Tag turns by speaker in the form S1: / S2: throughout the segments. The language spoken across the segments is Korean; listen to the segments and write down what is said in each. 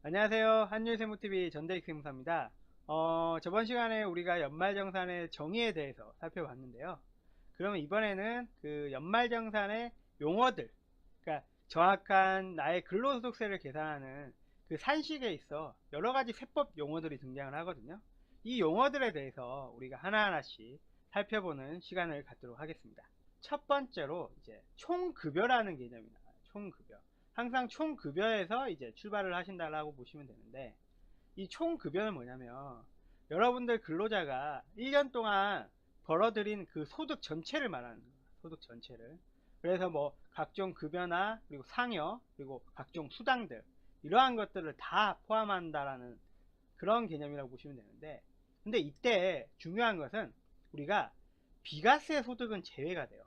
S1: 안녕하세요. 한율세무TV 전대익 세무사입니다. 저번 시간에 우리가 연말정산의 정의에 대해서 살펴봤는데요. 그러면 이번에는 그 연말정산의 용어들, 그러니까 정확한 나의 근로소득세를 계산하는 그 산식에 있어 여러가지 세법 용어들이 등장을 하거든요. 이 용어들에 대해서 우리가 하나하나씩 살펴보는 시간을 갖도록 하겠습니다. 첫 번째로 이제 총급여라는 개념이 나와요. 총급여. 항상 총급여에서 이제 출발을 하신다라고 보시면 되는데, 이 총급여는 뭐냐면 여러분들 근로자가 1년 동안 벌어들인 그 소득 전체를 말하는 거예요. 소득 전체를. 그래서 뭐 각종 급여나 그리고 상여 그리고 각종 수당들, 이러한 것들을 다 포함한다라는 그런 개념이라고 보시면 되는데, 근데 이때 중요한 것은 우리가 비과세 소득은 제외가 돼요.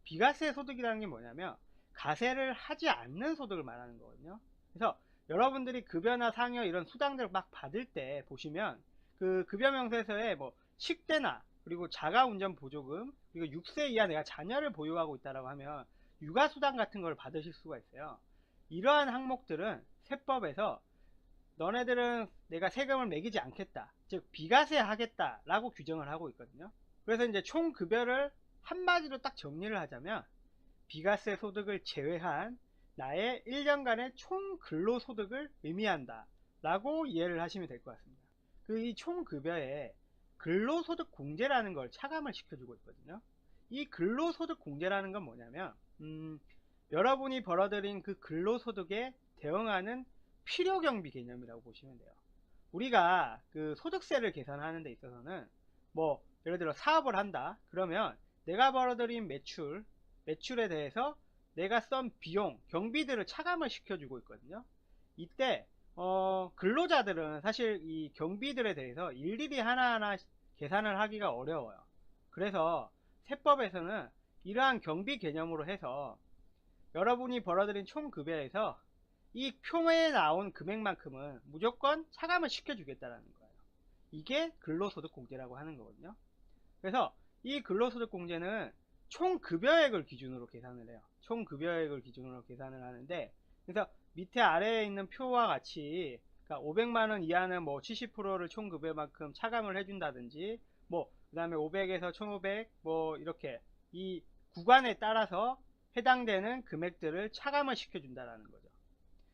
S1: 비과세 소득이라는 게 뭐냐면 가세를 하지 않는 소득을 말하는 거거든요. 그래서 여러분들이 급여나 상여 이런 수당들을 막 받을 때 보시면 그 급여 명세서에 뭐 식대나 그리고 자가운전 보조금 그리고 6세 이하 내가 자녀를 보유하고 있다라고 하면 육아수당 같은 걸 받으실 수가 있어요. 이러한 항목들은 세법에서 너네들은 내가 세금을 매기지 않겠다, 즉 비과세 하겠다 라고 규정을 하고 있거든요. 그래서 이제 총급여를 한마디로 딱 정리를 하자면 비과세 소득을 제외한 나의 1년간의 총 근로소득을 의미한다 라고 이해를 하시면 될 것 같습니다. 그 이 총급여에 근로소득 공제라는 걸 차감을 시켜주고 있거든요. 이 근로소득 공제라는 건 뭐냐면 여러분이 벌어들인 그 근로소득에 대응하는 필요경비 개념이라고 보시면 돼요. 우리가 그 소득세를 계산하는 데 있어서는 뭐 예를 들어 사업을 한다 그러면 내가 벌어들인 매출에 대해서 내가 쓴 비용 경비들을 차감을 시켜주고 있거든요. 이때 근로자들은 사실 이 경비들에 대해서 일일이 하나하나 계산을 하기가 어려워요. 그래서 세법에서는 이러한 경비 개념으로 해서 여러분이 벌어들인 총급여에서 이 표에 나온 금액만큼은 무조건 차감을 시켜주겠다는 거예요. 이게 근로소득공제라고 하는 거거든요. 그래서 이 근로소득공제는 총급여액을 기준으로 계산을 해요. 총급여액을 기준으로 계산을 하는데, 그래서 밑에 아래에 있는 표와 같이 그러니까 500만원 이하는 뭐 70%를 총급여만큼 차감을 해준다든지, 뭐 그 다음에 500에서 1500 뭐 이렇게 이 구간에 따라서 해당되는 금액들을 차감을 시켜준다는 거죠.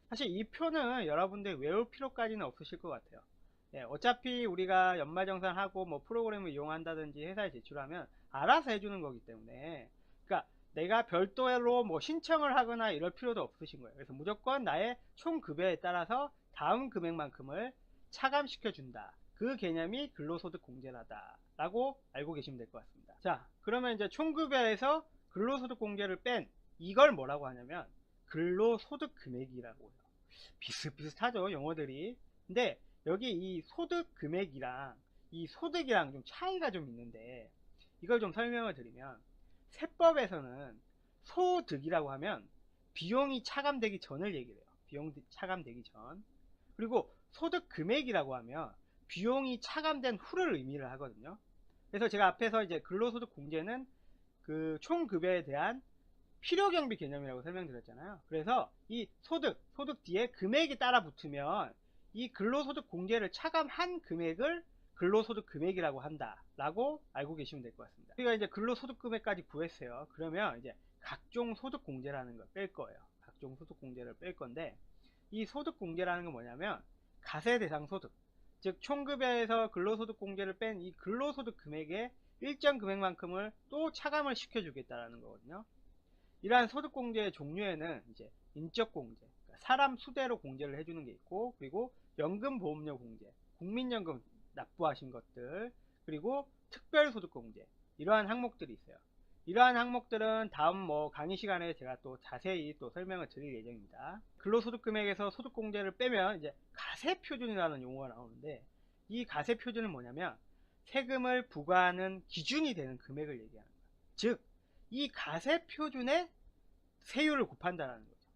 S1: 사실 이 표는 여러분들 외울 필요까지는 없으실 것 같아요. 예, 어차피 우리가 연말정산하고 뭐 프로그램을 이용한다든지 회사에 제출하면 알아서 해주는 거기 때문에, 그러니까 내가 별도로 뭐 신청을 하거나 이럴 필요도 없으신 거예요. 그래서 무조건 나의 총 급여에 따라서 다음 금액만큼을 차감시켜 준다, 그 개념이 근로소득 공제라다 라고 알고 계시면 될 것 같습니다. 자, 그러면 이제 총급여에서 근로소득 공제를 뺀 이걸 뭐라고 하냐면 근로소득 금액이라고 해요. 비슷비슷하죠, 용어들이. 근데 여기 이 소득 금액이랑 이 소득이랑 좀 차이가 좀 있는데, 이걸 좀 설명을 드리면, 세법에서는 소득이라고 하면 비용이 차감되기 전을 얘기를 해요. 비용 차감되기 전. 그리고 소득 금액이라고 하면 비용이 차감된 후를 의미를 하거든요. 그래서 제가 앞에서 이제 근로소득 공제는 그 총급여에 대한 필요경비 개념이라고 설명드렸잖아요. 그래서 이 소득 뒤에 금액이 따라 붙으면 이 근로소득 공제를 차감한 금액을 근로소득 금액이라고 한다 라고 알고 계시면 될 것 같습니다. 우리가 이제 근로소득 금액까지 구했어요. 그러면 이제 각종 소득 공제라는 걸 뺄 거예요. 각종 소득 공제를 뺄 건데, 이 소득 공제라는 건 뭐냐면 가세 대상 소득, 즉 총급여에서 근로소득 공제를 뺀 이 근로소득 금액의 일정 금액만큼을 또 차감을 시켜주겠다라는 거거든요. 이러한 소득공제의 종류에는 이제 인적공제, 그러니까 사람 수대로 공제를 해주는 게 있고, 그리고 연금보험료 공제, 국민연금 납부하신 것들, 그리고 특별소득공제, 이러한 항목들이 있어요. 이러한 항목들은 다음 뭐 강의 시간에 제가 또 자세히 또 설명을 드릴 예정입니다. 근로소득금액에서 소득공제를 빼면 이제 가세표준이라는 용어가 나오는데, 이 가세표준은 뭐냐면 세금을 부과하는 기준이 되는 금액을 얘기하는 거예요. 즉 이 가세표준에 세율을 곱한다는 거죠.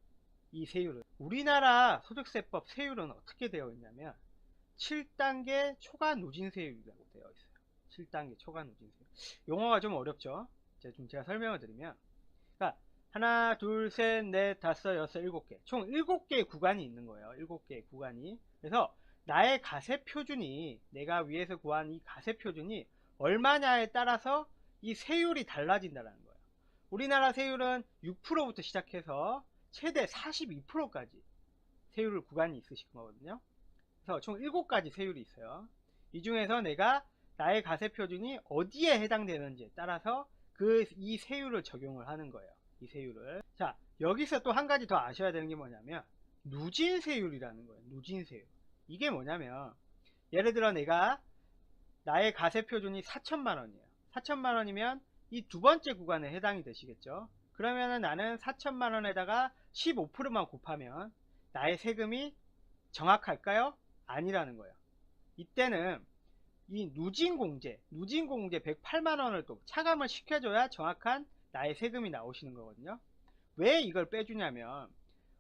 S1: 이 세율은 우리나라 소득세법 세율은 어떻게 되어 있냐면 7단계 초과 누진세율이라고 되어 있어요. 7단계 초과 누진세율. 용어가 좀 어렵죠. 제가 설명을 드리면, 그러니까 하나, 둘, 셋, 넷, 다섯, 여섯, 일곱 개. 총 7개의 구간이 있는 거예요. 7개의 구간이. 그래서 나의 가세 표준이, 내가 위에서 구한 이 가세 표준이 얼마냐에 따라서 이 세율이 달라진다는 거예요. 우리나라 세율은 6%부터 시작해서 최대 42%까지 세율 구간이 있으신 거거든요. 그래서 총 7가지 세율이 있어요. 이 중에서 내가 나의 가세 표준이 어디에 해당되는지에 따라서 이 세율을 적용을 하는 거예요. 이 세율을. 자, 여기서 또 한 가지 더 아셔야 되는 게 뭐냐면 누진세율이라는 거예요. 누진세율. 이게 뭐냐면 예를 들어 내가 나의 가세 표준이 4천만 원이에요. 4천만 원이면 이 두 번째 구간에 해당이 되시겠죠. 그러면은 나는 4천만 원에다가 15%만 곱하면 나의 세금이 정확할까요? 아니라는 거예요. 이때는 이 누진공제 108만 원을 또 차감을 시켜줘야 정확한 나의 세금이 나오시는 거거든요. 왜 이걸 빼주냐면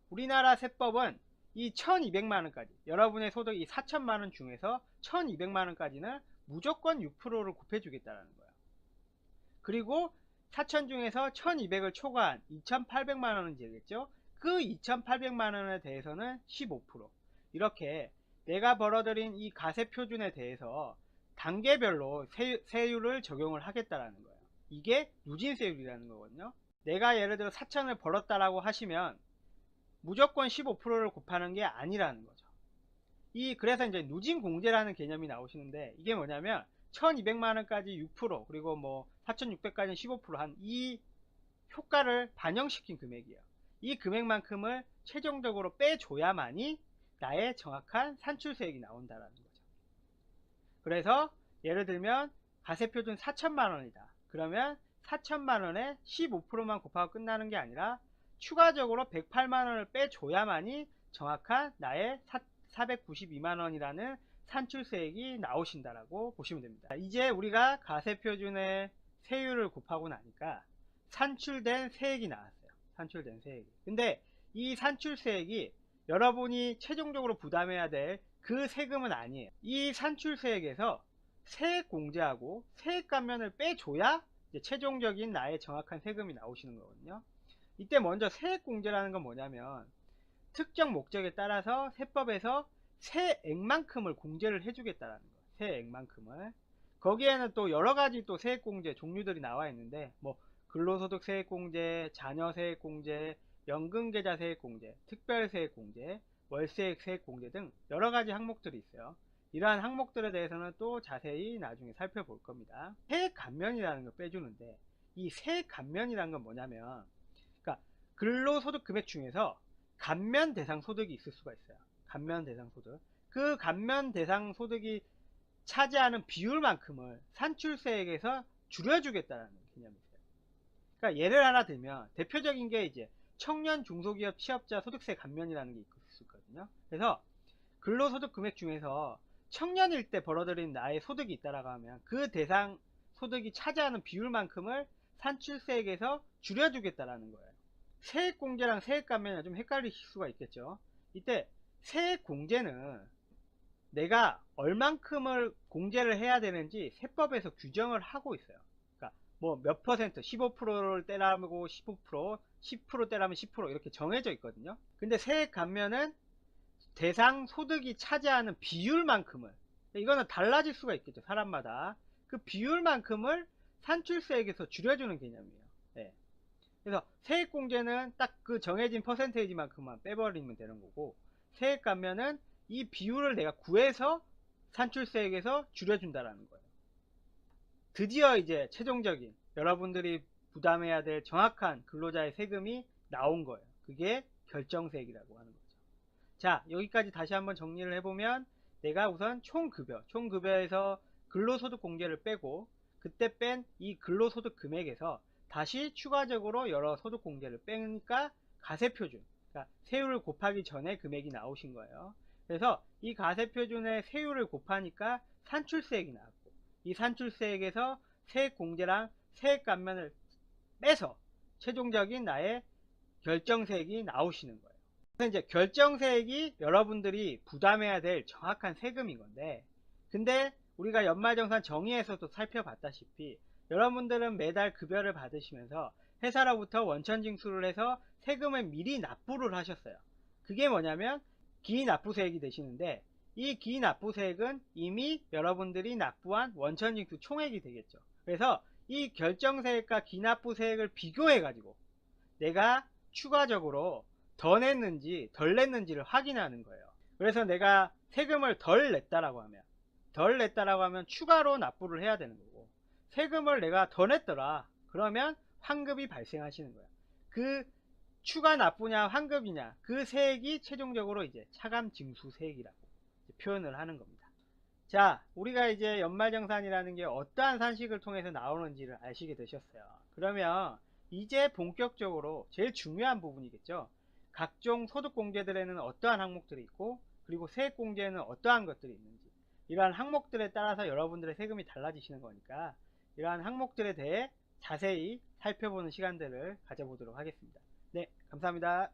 S1: 우리나라 세법은 이 1200만 원까지, 여러분의 소득 이 4천만 원 중에서 1200만 원까지는 무조건 6%를 곱해주겠다는 거예요. 그리고 4천 중에서 1200을 초과한 2800만 원은 되겠죠. 그 2800만 원에 대해서는 15%. 이렇게 내가 벌어들인 이 가세 표준에 대해서 단계별로 세율을 적용을 하겠다라는 거예요. 이게 누진세율이라는 거거든요. 내가 예를 들어 4천을 벌었다라고 하시면 무조건 15%를 곱하는 게 아니라는 거죠. 그래서 이제 누진공제라는 개념이 나오시는데 이게 뭐냐면 1200만원까지 6% 그리고 뭐 4600까지는 15% 한 이 효과를 반영시킨 금액이에요. 이 금액만큼을 최종적으로 빼줘야만이 나의 정확한 산출세액이 나온다라는 거죠. 그래서 예를 들면 가세표준 4천만원이다. 그러면 4천만원에 15%만 곱하고 끝나는 게 아니라 추가적으로 108만원을 빼줘야만이 정확한 나의 492만원이라는 산출세액이 나오신다라고 보시면 됩니다. 이제 우리가 가세표준의 세율을 곱하고 나니까 산출된 세액이 나왔어요. 산출된 세액이. 근데 이 산출세액이 여러분이 최종적으로 부담해야 될 그 세금은 아니에요. 이 산출세액에서 세액공제하고 세액감면을 빼줘야 이제 최종적인 나의 정확한 세금이 나오시는 거거든요. 이때 먼저 세액공제라는 건 뭐냐면 특정 목적에 따라서 세법에서 세액만큼을 공제를 해주겠다라는 거예요. 세액만큼을. 거기에는 또 여러가지 또 세액공제 종류들이 나와 있는데 뭐 근로소득 세액공제, 자녀세액공제, 연금계좌 세액공제, 특별세액공제, 월세액 세액공제 등 여러가지 항목들이 있어요. 이러한 항목들에 대해서는 또 자세히 나중에 살펴볼 겁니다. 세액감면이라는 걸 빼주는데 이 세액감면이라는 건 뭐냐면 그러니까 근로소득 금액 중에서 감면 대상 소득이 있을 수가 있어요. 감면 대상 소득. 그 감면 대상 소득이 차지하는 비율만큼을 산출세액에서 줄여주겠다는 개념이 있어요. 그러니까 예를 하나 들면 대표적인 게 이제 청년 중소기업 취업자 소득세 감면이라는 게 있거든요. 그래서 근로소득 금액 중에서 청년일 때 벌어들인 나의 소득이 있다라고 하면 그 대상 소득이 차지하는 비율만큼을 산출세액에서 줄여주겠다라는 거예요. 세액공제랑 세액감면이 좀 헷갈리실 수가 있겠죠. 이때 세액공제는 내가 얼만큼을 공제를 해야 되는지 세법에서 규정을 하고 있어요. 그러니까 뭐 몇 퍼센트, 15%를 떼라고 15%, 10% 떼라면 10% 이렇게 정해져 있거든요. 근데 세액감면은 대상 소득이 차지하는 비율만큼을, 이거는 달라질 수가 있겠죠. 사람마다. 그 비율만큼을 산출세액에서 줄여주는 개념이에요. 네. 그래서 세액공제는 딱 그 정해진 퍼센테이지만큼만 빼버리면 되는 거고, 세액감면은 이 비율을 내가 구해서 산출세액에서 줄여준다라는 거예요. 드디어 이제 최종적인 여러분들이 부담해야 될 정확한 근로자의 세금이 나온 거예요. 그게 결정세액이라고 하는 거죠. 자, 여기까지 다시 한번 정리를 해보면 내가 우선 총급여에서 근로소득 공제를 빼고 그때 뺀 이 근로소득 금액에서 다시 추가적으로 여러 소득 공제를 빼니까 가세표준, 그러니까 세율을 곱하기 전에 금액이 나오신 거예요. 그래서 이 가세표준의 세율을 곱하니까 산출세액이 나왔고, 이 산출세액에서 세액공제랑 세액감면을 빼서 최종적인 나의 결정세액이 나오시는 거예요. 그래서 이제 결정세액이 여러분들이 부담해야 될 정확한 세금인 건데, 근데 우리가 연말정산 정의에서도 살펴봤다시피 여러분들은 매달 급여를 받으시면서 회사로부터 원천 징수를 해서 세금을 미리 납부를 하셨어요. 그게 뭐냐면 기납부세액이 되시는데, 이 기납부세액은 이미 여러분들이 납부한 원천징수 총액이 되겠죠. 그래서 이 결정세액과 기납부세액을 비교해 가지고 내가 추가적으로 더 냈는지 덜 냈는지를 확인하는 거예요. 그래서 내가 세금을 덜 냈다라고 하면 추가로 납부를 해야 되는 거고, 세금을 내가 더 냈더라 그러면 환급이 발생하시는 거예요. 그 추가 납부냐 환급이냐, 그 세액이 최종적으로 이제 차감징수세액이라고 표현을 하는 겁니다. 자, 우리가 이제 연말정산이라는 게 어떠한 산식을 통해서 나오는지를 아시게 되셨어요. 그러면 이제 본격적으로 제일 중요한 부분이겠죠. 각종 소득공제들에는 어떠한 항목들이 있고, 그리고 세액공제에는 어떠한 것들이 있는지, 이러한 항목들에 따라서 여러분들의 세금이 달라지시는 거니까 이러한 항목들에 대해 자세히 살펴보는 시간들을 가져보도록 하겠습니다. 네, 감사합니다.